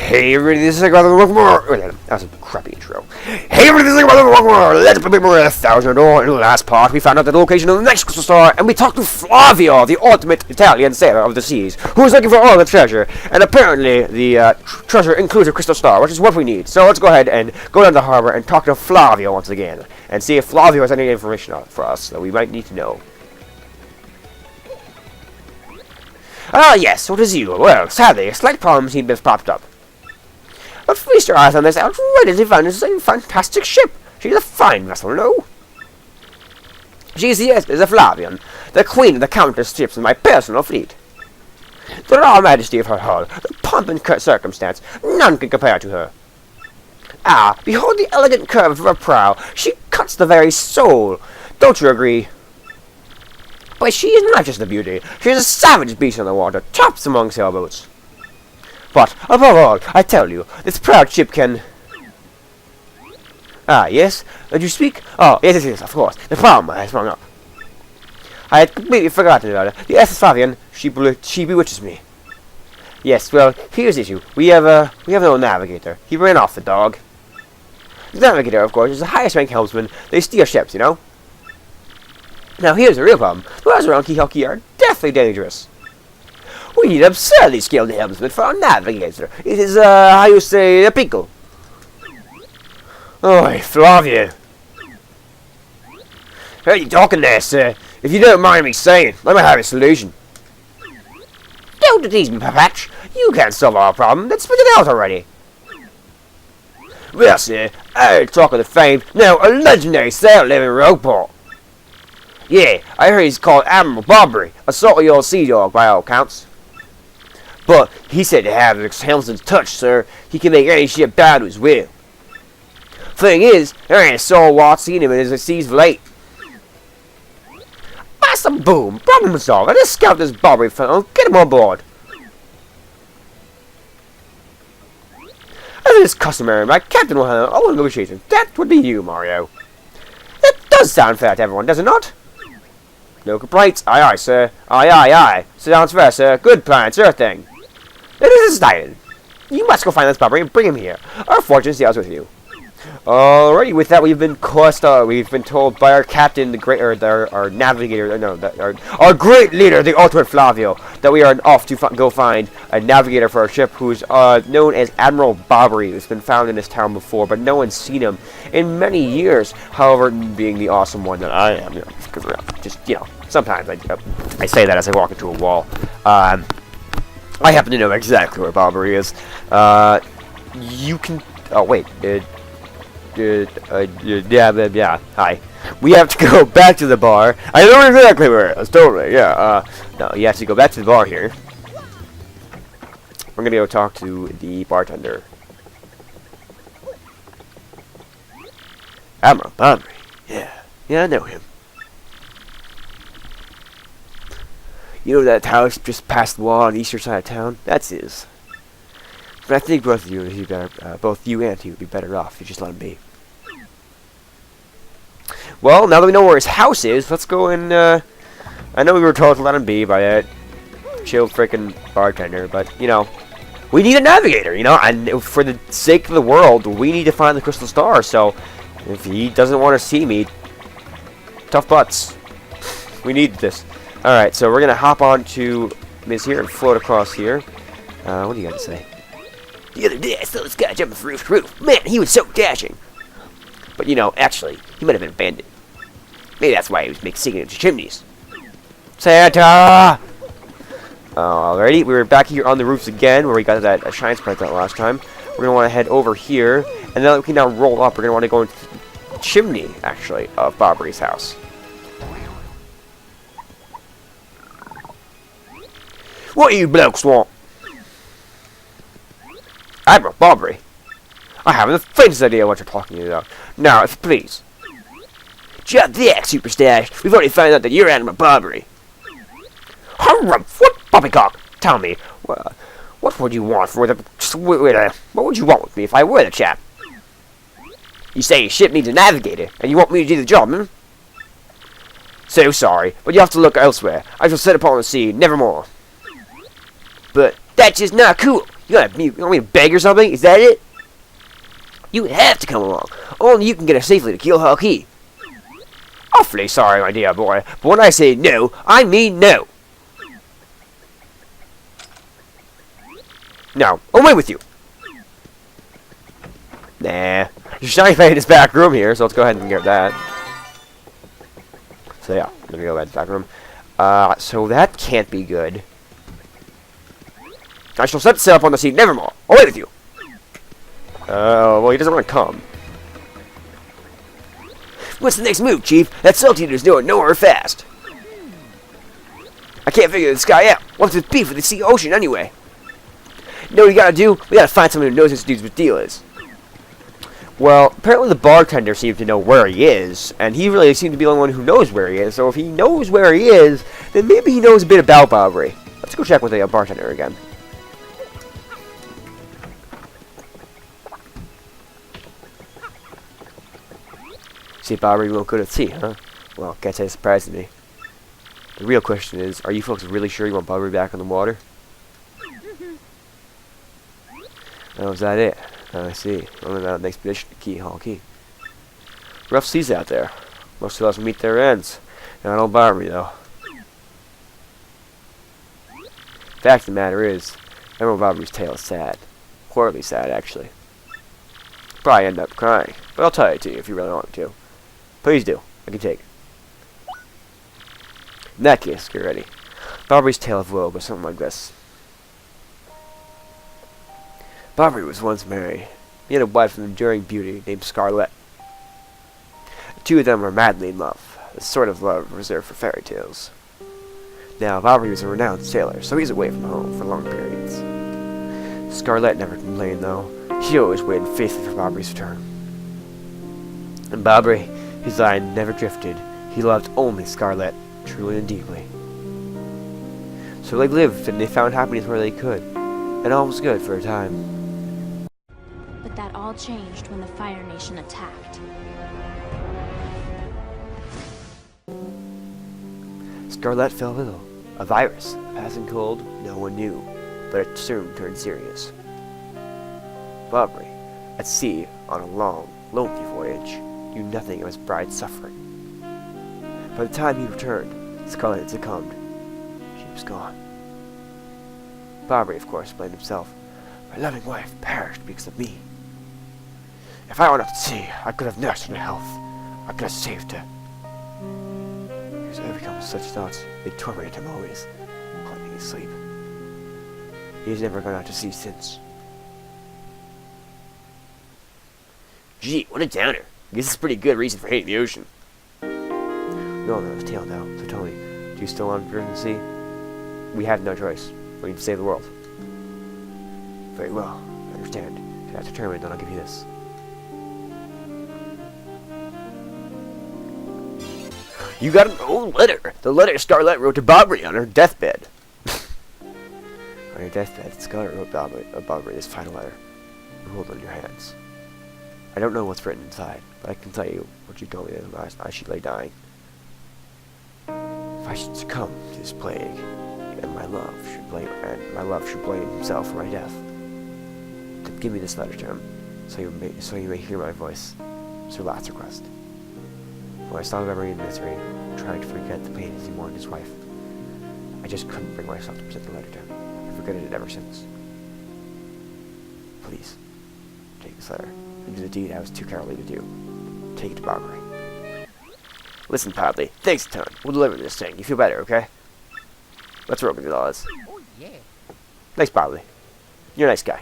Hey everybody, this is Cycopather. That was a crappy intro. Hey everybody, this is Cycopather. Let's put more than 1,000 door. In the last part, we found out the location of the next crystal star, and we talked to Flavio, the ultimate Italian sailor of the seas, who is looking for all the treasure. And apparently, the treasure includes a crystal star, which is what we need. So let's go ahead and go down to the harbor and talk to Flavio once again, and see if Flavio has any information for us that we might need to know. Ah, yes, what is you? Well, sadly, a slight problem seems to have popped up. But feast your eyes on this outrageously fantastic ship. She's a fine vessel, no? She's, yes, is a Flavian, the queen of the countless ships in my personal fleet. The raw majesty of her hull, the pomp and circumstance, none can compare to her. Ah, behold the elegant curve of her prow. She cuts the very soul. Don't you agree? But she is not just a beauty. She is a savage beast on the water, tops among sailboats. But, above all, I tell you, this proud ship can... Ah, yes? Did you speak? Oh, yes, of course. The problem I sprung up. I had completely forgotten about it. The SS Fabian, she bewitches me. Yes, well, here's the issue. We have no navigator. He ran off, the dog. The navigator, of course, is the highest rank helmsman. They steer ships, you know? Now, here's the real problem. The ones around Kihaki are deathly dangerous. We need an absurdly skilled helmsman for our navigator. It is, how you say, a pickle. Oi, Flavio. How are you talking there, sir? If you don't mind me saying, I might have a solution. Don't tease me, Patch. You can't solve our problem. Let's spit it out already. Well, sir, I talk of the famed, now a legendary sailor living in Rogueport. Yeah, I heard he's called Admiral Barbary, a salty old sea dog by all accounts. But he said to have the helmsman's touch, sir, he can make any ship bow to his will. Thing is, there ain't a soul walked seen him in the seas of late. That's a boom, problem solved. Let's scout this Barbary fellow, get him on board. As is customary, my captain will handle all negotiations. That would be you, Mario. That does sound fair to everyone, does it not? No complaints. Aye, aye, sir. Aye, aye, aye. Sounds fair, sir. Good plan, sure thing. It is decided. You must go find this Barbary and bring him here. Our fortune sails with you. Alrighty, with that, we've been told by our captain, the great, our navigator, our great leader, the ultimate Flavio, that we are off to go find a navigator for our ship, who's known as Admiral Barbary, who's been found in this town before, but no one's seen him in many years. However, being the awesome one that I am, sometimes I say that as I walk into a wall. I happen to know exactly where Barbary is. You can. Oh wait. Yeah, hi. We have to go back to the bar. I know exactly where it is, totally, yeah, no, you have to go back to the bar here. We're gonna go talk to the bartender. Admiral Barbary. Yeah, I know him. You know that house just past the wall on the eastern side of town? That's his. But I think both you and he would be better off if you just let him be. Well, now that we know where his house is, let's go and, I know we were told to let him be by that chill frickin' bartender, but, we need a navigator, and for the sake of the world, we need to find the crystal star, so if he doesn't want to see me, tough butts. We need this. Alright, so we're gonna hop on to Ms. here and float across here. What do you got to say? The other day I saw this guy jumping from roof to roof. Man, he was so dashing. But, actually, he might have been abandoned. Maybe that's why he was singing into chimneys. Santa! Alrighty, we're back here on the roofs again, where we got that shine sprite that last time. We're going to want to head over here, and then we can now roll up. We're going to want to go into the chimney, actually, of Barbary's house. What do you blokes want? Admiral Barbary. I haven't the faintest idea what you're talking about. Now, if you please. Shut the X, Superstash. We've already found out that you're Admiral Barbary. Harumph! What poppycock? Tell me, what would you want for the... what would you want with me if I were the chap? You say your ship needs a navigator, and you want me to do the job, hmm? So sorry, but you have to look elsewhere. I shall set upon the sea, nevermore. But that's just not cool. You want me to beg or something? Is that it? You have to come along. Only you can get us safely to Keelhaul Key. Awfully sorry, my dear boy, but when I say no, I mean no. Now, away with you. Nah. There's shiny thing in this back room here, so let's go ahead and get that. So yeah, let me go back to the back room. So that can't be good. I shall set up on the seat, nevermore. Away with you. Well, he doesn't want to come. What's the next move, Chief? That salt eater's doing nowhere fast. I can't figure this guy out. What's his beef with the sea ocean anyway? You know what we gotta do? We gotta find someone who knows this dude's deal is. Well, apparently the bartender seems to know where he is, and he really seems to be the only one who knows where he is, so if he knows where he is, then maybe he knows a bit about Bobbery. Let's go check with the bartender again. See, Bobbery won't good at sea, huh? Well, can't say it surprises me. The real question is, are you folks really sure you want Bobbery back on the water? Oh, is that it? I see. Only about an expedition to Keelhaul Key. Rough seas out there. Most of us meet their ends. Not on Bobbery, though. Fact of the matter is, Emerald Bobbery's tale is sad. Horribly sad, actually. Probably end up crying, but I'll tell it to you if you really want me to. Please do. I can take it. In that case, get ready. Bobbery's tale of woe, but something like this. Bobbery was once married. He had a wife of enduring beauty named Scarlet. The two of them were madly in love, the sort of love reserved for fairy tales. Now, Bobbery was a renowned sailor, so he's away from home for long periods. Scarlet never complained, though. She always waited faithfully for Bobbery's return. And Bobbery, his eye never drifted. He loved only Scarlet, truly and deeply. So they lived, and they found happiness where they could, and all was good for a time. But that all changed when the Fire Nation attacked. Scarlet fell ill. A virus, passing cold, no one knew, but it soon turned serious. Bobbery, at sea on a long, lonely voyage, knew nothing of his bride's suffering. By the time he returned, Scarlet had succumbed. She was gone. Bobbery, of course, blamed himself. My loving wife perished because of me. If I went out to sea, I could have nursed her to health. I could have saved her. He was overcome with such thoughts. They tormented him always, haunting his sleep. He has never gone out to sea since. Gee, what a downer. I guess it's a pretty good reason for hating the ocean. No, his tail now. So tell me, do you still want to drift in the sea? We have no choice. We need to save the world. Very well. I understand. If that's determined, then I'll give you this. You got an old letter. The letter Scarlet wrote to Bobbery on her deathbed. On your deathbed, Scarlet wrote Bobbery this final letter. You hold it in your hands. I don't know what's written inside, but I can tell you what you told me as she lay dying. If I should succumb to this plague, and my love should blame himself for my death, then give me this letter to him, so you may hear my voice. It's your last request. When I saw Bobbery in misery, trying to forget the pain as he mourned his wife, I just couldn't bring myself to present the letter to him. I've regretted it ever since. Please, take this letter. And do the deed I was too cowardly to do. Take it to Bobbery. Listen, Podley, thanks a ton. We'll deliver this thing. You feel better, okay? Let's roll with it all this. Oh, yeah. Thanks, Podley. You're a nice guy.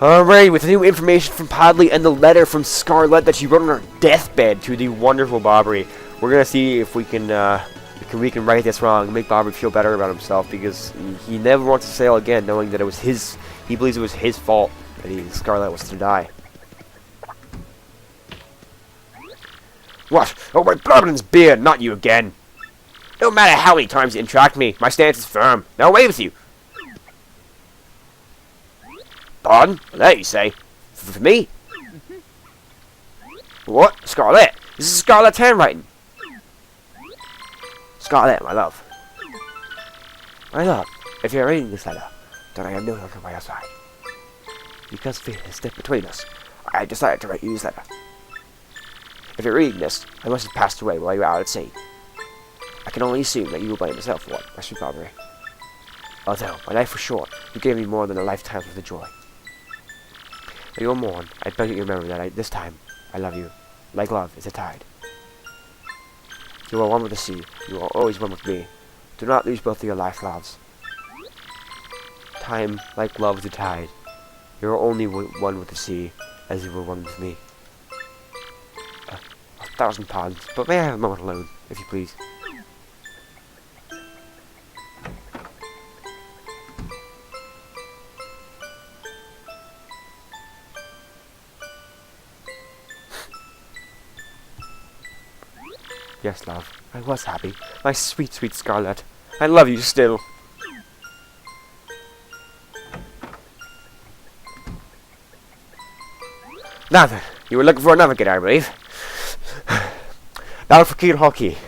Alright, with the new information from Podley and the letter from Scarlet that she wrote on her deathbed to the wonderful Bobbery, we're gonna see if we can right this wrong and make Bobbery feel better about himself, because he never wants to sail again, knowing that it was his. He believes it was his fault that Scarlet was to die. What? Oh, my Bloblin's beard, not you again. No matter how many times you entrapped me, my stance is firm. Now away with you. Pardon? That you say? For me? What? Scarlet? This is Scarlet's handwriting. Scarlet, my love. My love, if you're reading this letter, that I am no longer by your side. Because fate has stepped between us, I have decided to write you this letter. If you're reading this, I must have passed away while you were out at sea. I can only assume that you will blame yourself for it, my sweet Barbary. Although my life was short, you gave me more than a lifetime's worth of joy. When you will mourn, I beg that you remember that this time, I love you, like love is a tide. You are one with the sea, you are always one with me. Do not lose both of your life loves. Time, like love, is a tide. You are only one with the sea, as you were one with me. 1,000 pardons, but may I have a moment alone, if you please? Yes, love, I was happy. My sweet, sweet Scarlet. I love you still. Now then, you were looking for a navigator, I believe. Now for Keel Hockey.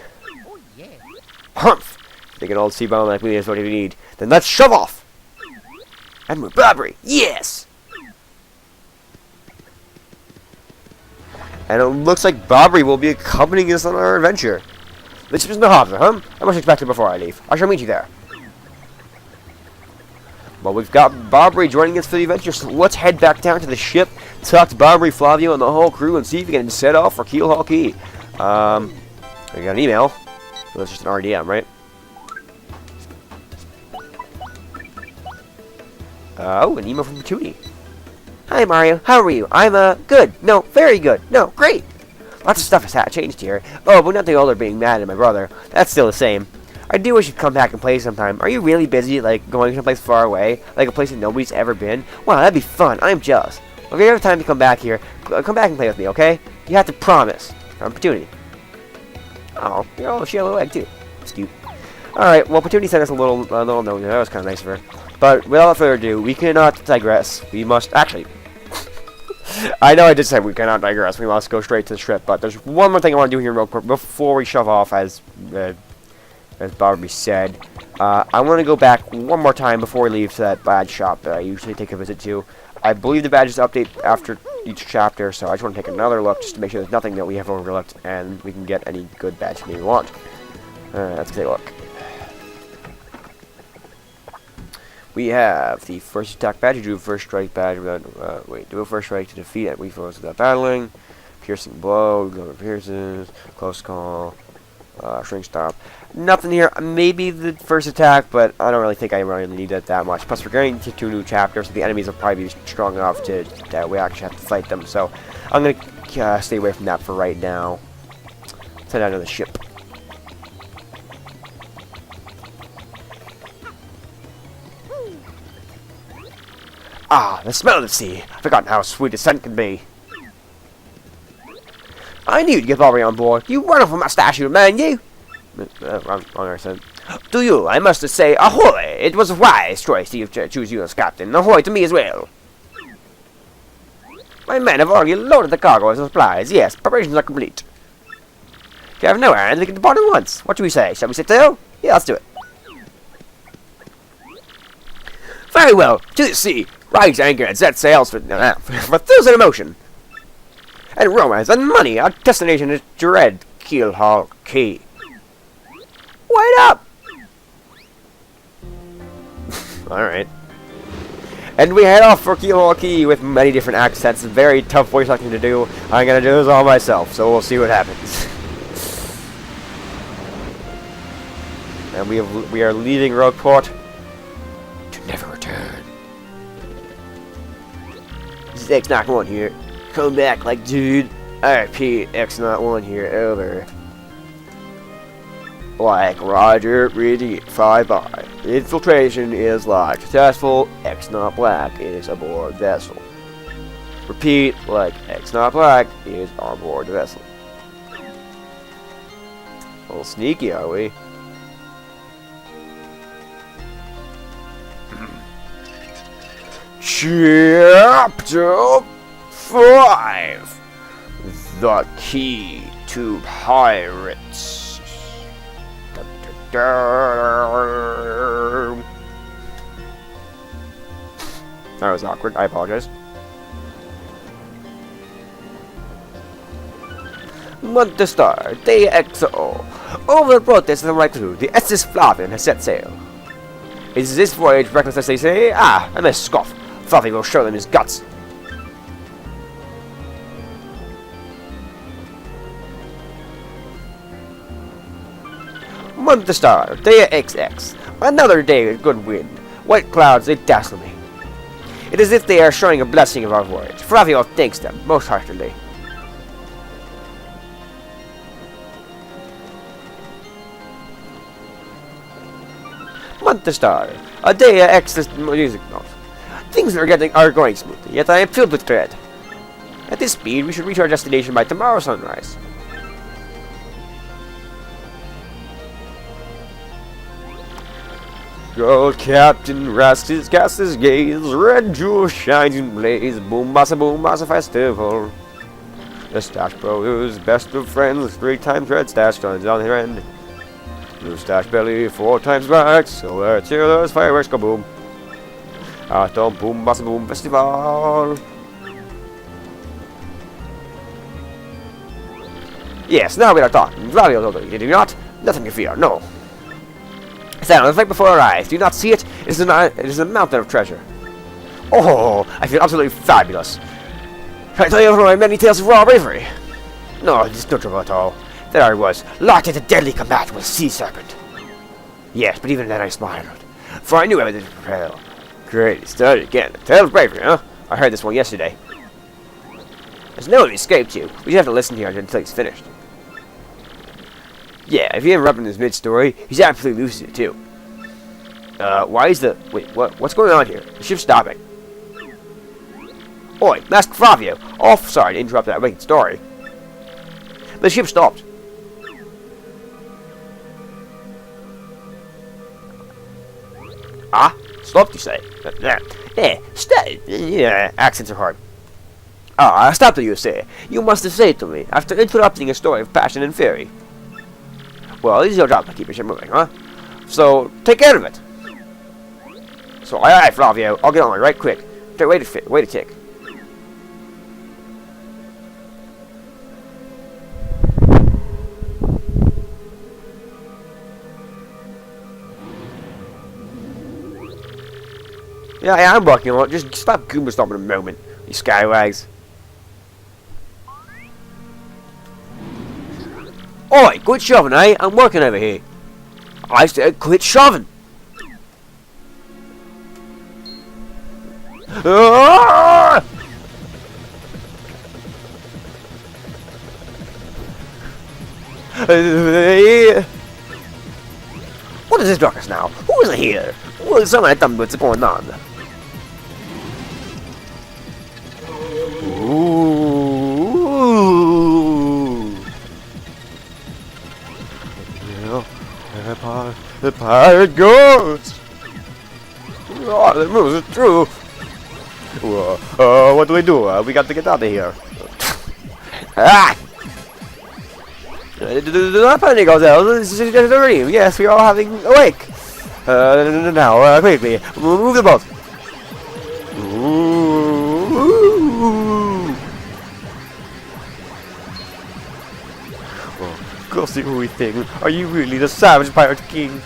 Oh, yeah. Humph! Think an old sea bomb like me is what you need. Then let's shove off! And we're Barbary! Yes! And it looks like Barbary will be accompanying us on our adventure. The ship is in the harbor, huh? I must expect it before I leave. I shall meet you there. Well, we've got Barbary joining us for the adventure, so let's head back down to the ship, talk to Barbary, Flavio, and the whole crew, and see if we can set off for Keel Key. We got an email. So that's just an RDM, right? Oh, an email from Tootie. Hi, Mario. How are you? I'm, good. No, very good. No, great. Lots of stuff has changed here. Oh, but nothing older being mad at my brother. That's still the same. I do wish you'd come back and play sometime. Are you really busy, like, going someplace far away? Like a place that nobody's ever been? Wow, that'd be fun. I'm jealous. Well, if you have time to come back here, come back and play with me, okay? You have to promise. Opportunity. Oh, you're all a yellow egg, too. It's cute. Alright, well, Opportunity sent us a little note. That was kind of nice of her. But without further ado, we cannot digress. We must... Actually... I know I did say we cannot digress. We must go straight to the ship. But there's one more thing I want to do here real quick before we shove off, as Barbary said. I want to go back one more time before we leave to that badge shop that I usually take a visit to. I believe the badges update after each chapter, so I just want to take another look just to make sure there's nothing that we have overlooked and we can get any good badge we want. Let's take a look. We have the first attack badge. You do a first strike badge without, do a first strike to defeat at weak foes without battling. Piercing blow, go pierces, close call, shrink stop. Nothing here. Maybe the first attack, but I don't really think I really need that much. Plus, we're getting to 2 new chapters, so the enemies will probably be strong enough that we actually have to fight them. So I'm gonna stay away from that for right now. Let's head out of the ship. Ah, the smell of the sea. I've forgotten how sweet the scent can be. I knew you'd get Barbary on board. You wonderful mustachioed man, you! Wrong accent. To you, I must say, ahoy! It was a wise choice to choose you as captain. Ahoy to me as well. My men have already loaded the cargo as supplies. Yes, preparations are complete. If you have no errand, we can depart at once. What do we say? Shall we set sail? Yeah, let's do it. Very well. To the sea. Rise anchor and set sails for thrills and emotion. And romance and money. Our destination is Dread Keelhaul Key. Wait up! Alright. And we head off for Keelhaul Key with many different accents. Very tough voice acting to do. I'm gonna do this all myself, so we'll see what happens. And we are leaving Rogueport to never return. This is X-Knock1 here. Come back like dude. I repeat, X-Knock1 here, over. Like Roger, ready, fly-by. Infiltration is like successful. X-Knot Black is aboard vessel. Repeat, like X-Knot Black is on board the vessel. A little sneaky, are we? Chapter 5. The Key to Pirates. That was awkward. I apologize. Month to start. Day XO. Over the protest of the right crew, the SS Flavian has set sail. Is this voyage reckless as they say? Ah, I must scoff. Flavio will show them his guts. Month to start. Day XX. Another day with good wind. White clouds, they dazzle me. It is as if they are showing a blessing of our voyage. Flavio thanks them most heartily. Month to start. A day X music note. Things are going smoothly, yet I am filled with dread. At this speed, we should reach our destination by tomorrow sunrise. Gold Captain rests his cast his gaze, red jewel shines and blaze, boom massa festival. The Stash Bro is best of friends, 3 times red stash guns on their end. Blue stash belly, 4 times black, so let's hear those fireworks go boom. Atom boom massa boom festival. Yes, now we are talking. Flavio told you, did you not? Nothing to fear, no. Stand on the right before our eyes. Do you not see it? It is a mountain of treasure. Oh, I feel absolutely fabulous. Can I tell you one of my many tales of raw bravery? No, it is no trouble at all. There I was, locked into deadly combat with a sea serpent. Yes, but even then I smiled, for I knew I was prepared. Great, started again. A tale of bravery, huh? I heard this one yesterday. There's no one escaped you. We just have to listen here until he's finished. Yeah, if you interrupt in his mid-story, he's absolutely loses it too. Why is the... Wait, what's going on here? The ship's stopping. Oi, Master Flavio! Oh, sorry to interrupt that wicked story. The ship stopped. Ah? Stopped, you say? Yeah, accents are hard. Ah, I stopped, you say. You must have said to me, after interrupting a story of passion and fury. Well, it is your job to keep your ship moving, huh? So, take care of it. So, aye, Flavio, I'll get on it right quick. Wait a tick. Yeah, I'm working on it. Just stop Goomba stomping a moment, you skywags. Oi, quit shoving, eh? I'm working over here. I said quit shoving. Ah! What is this darkness now? Who is here? What is someone tell me what's going on? The pirate ghost! Oh, the moves are true! What do we do? We got to get out of here. Ah! Do not panic ourselves, this is just a dream. Yes, we are all having awake. Now, quickly, move the boat. Ghostly hooey thing, are you really the savage pirate king?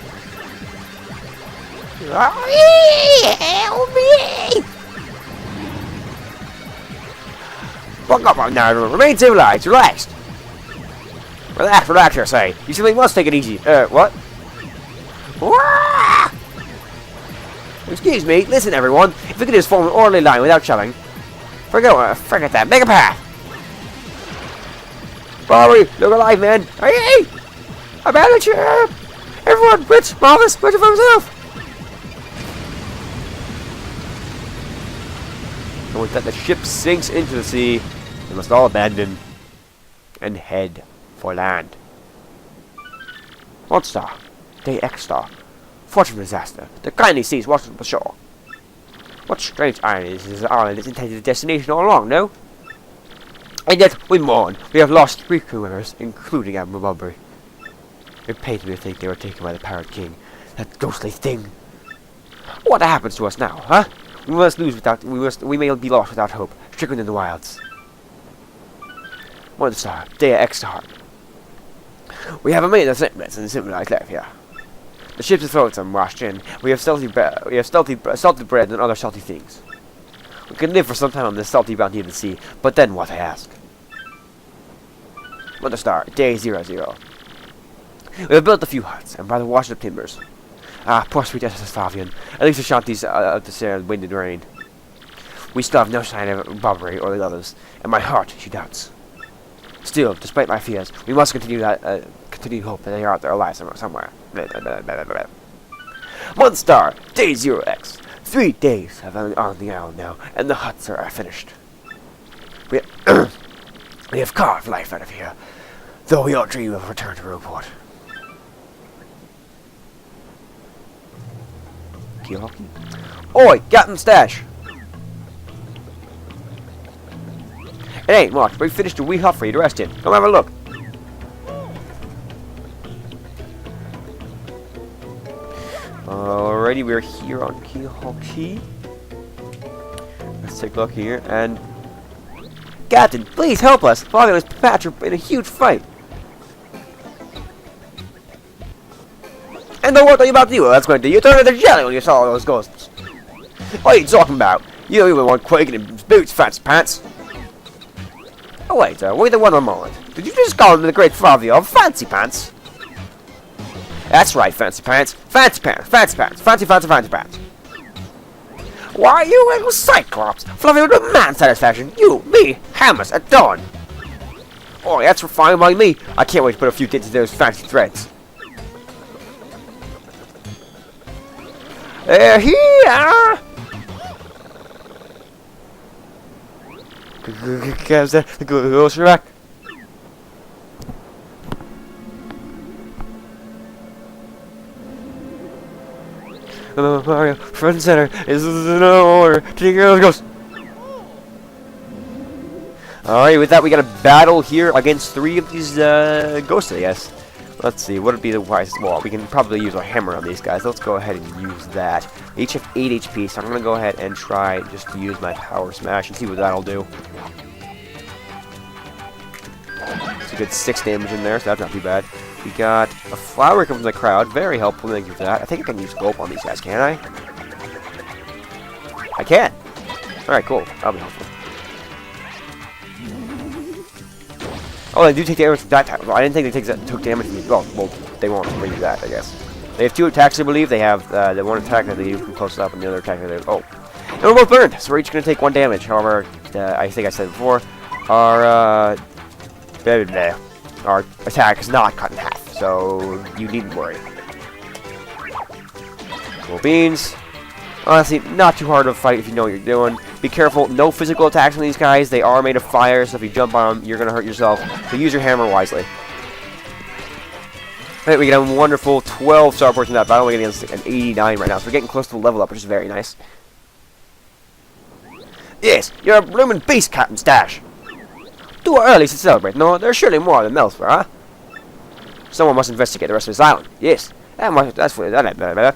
Help me! Fuck up on now, remain civilized, relaxed. Relax, I say. You simply must take it easy. What? Excuse me, listen everyone. If we could just form an orderly line without shoving. Forget that, make a path. Bobby, look alive, man. Hey! Abandon the ship! Everyone, Rich, Marvelous, Rich for himself! And with that, the ship sinks into the sea. They must all abandon and head for land. 1 star. Day X star. Fortune disaster. The kindly seas washed the shore. What strange irony is this island is intended destination all along, no? And yet, we mourn. We have lost 3 crew members, including Admiral Mulberry. It pains me to think they were taken by the Pirate King. That ghostly thing. What happens to us now, huh? We may be lost without hope, stricken in the wilds. One star, Day X star. We have a minute of shipments in similar cliff here. The ships and floats are washed in. We have salty bread and other salty things. We can live for some time on this salty bounty of the sea, but then what, I ask? Mother Star, Day 00. We have built a few huts, and by the washed up timbers. Ah, poor sweet Favian. At least the shanties out to share the wind and rain. We still have no sign of Barbary or the others, and my heart, she doubts. Still, despite my fears, we must continue hope that they are out there alive somewhere. One star, Day 0x. 3 days have been on the island now, and the huts are finished. We have carved life out of here, though we all dream of return to Robot. Key-hockey? Oi, Captain Stash! It ain't much, but we finished a wee hut for you to rest in. Come have a look. Alrighty, we're here on Key-hockey. Let's take a look here, and... Captain, please help us! Flavio and his patch are in a huge fight. And then what are you about to do? Well, that's going to do. You turned into jelly when you saw all those ghosts. What are you talking about? You don't even want quaking in his boots, fancy pants. Oh wait, wait one moment. Did you just call him the great Flavio of Fancy Pants? That's right, Fancy Pants. Fancy Pants, Fancy Pants, Fancy Pants. Why, you little Cyclops! Flavio with man satisfaction. You, me, hammers at dawn. Oh, that's fine by me. I can't wait to put a few dents in those fancy threads. Here! Goes back. Mario, front and center is no order. Take care of the ghost. Alright, with that, we got a battle here against 3 of these ghosts, I guess. Let's see, what would be the wisest? Well, we can probably use a hammer on these guys. Let's go ahead and use that. Each have 8 HP, so I'm going to go ahead and try just to use my power smash and see what that'll do. It's a good 6 damage in there, so that's not too bad. We got a flower coming from the crowd. Very helpful, thank you for that. I think I can use gulp on these guys, can I? I can! Alright, cool. That'll be helpful. Oh, they do take damage from that type. Well, I didn't think they took damage from me. Well, they won't redo that, I guess. They have 2 attacks, I believe. They have the one attack that they do from close up, and the other attack that they... Oh. And we're both burned, so we're each going to take 1 damage. However, I think I said before, our attack is not cut in half, so you needn't worry. Cool beans. Honestly, not too hard of a fight if you know what you're doing. Be careful, no physical attacks on these guys. They are made of fire, so if you jump on them, you're going to hurt yourself. So use your hammer wisely. Alright, we get a wonderful 12 star points in that battle. We're getting an 89 right now, so we're getting close to the level up, which is very nice. Yes, you're a bloomin' beast, Captain Stash. Too early to celebrate. No, there's surely more than elsewhere, huh? Someone must investigate the rest of this island. Yes, that's for that.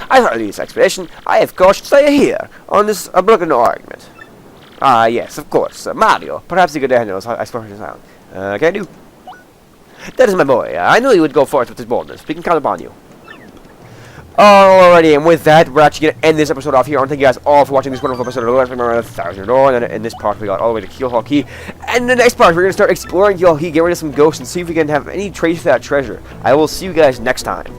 I thought of this expedition. I, of course, should stay here on this broken argument. Ah, yes, of course. Mario, perhaps you could handle us exploring this island. Can you? That is my boy. I knew you would go forth with his boldness. We can count upon you. Alrighty, and with that, we're actually going to end this episode off here. I want to thank you guys all for watching this wonderful episode of $1,000. And in this part, we got all the way to Key-hockey. And in the next part, we're going to start exploring Key-hockey, get rid of some ghosts, and see if we can have any trace of that treasure. I will see you guys next time.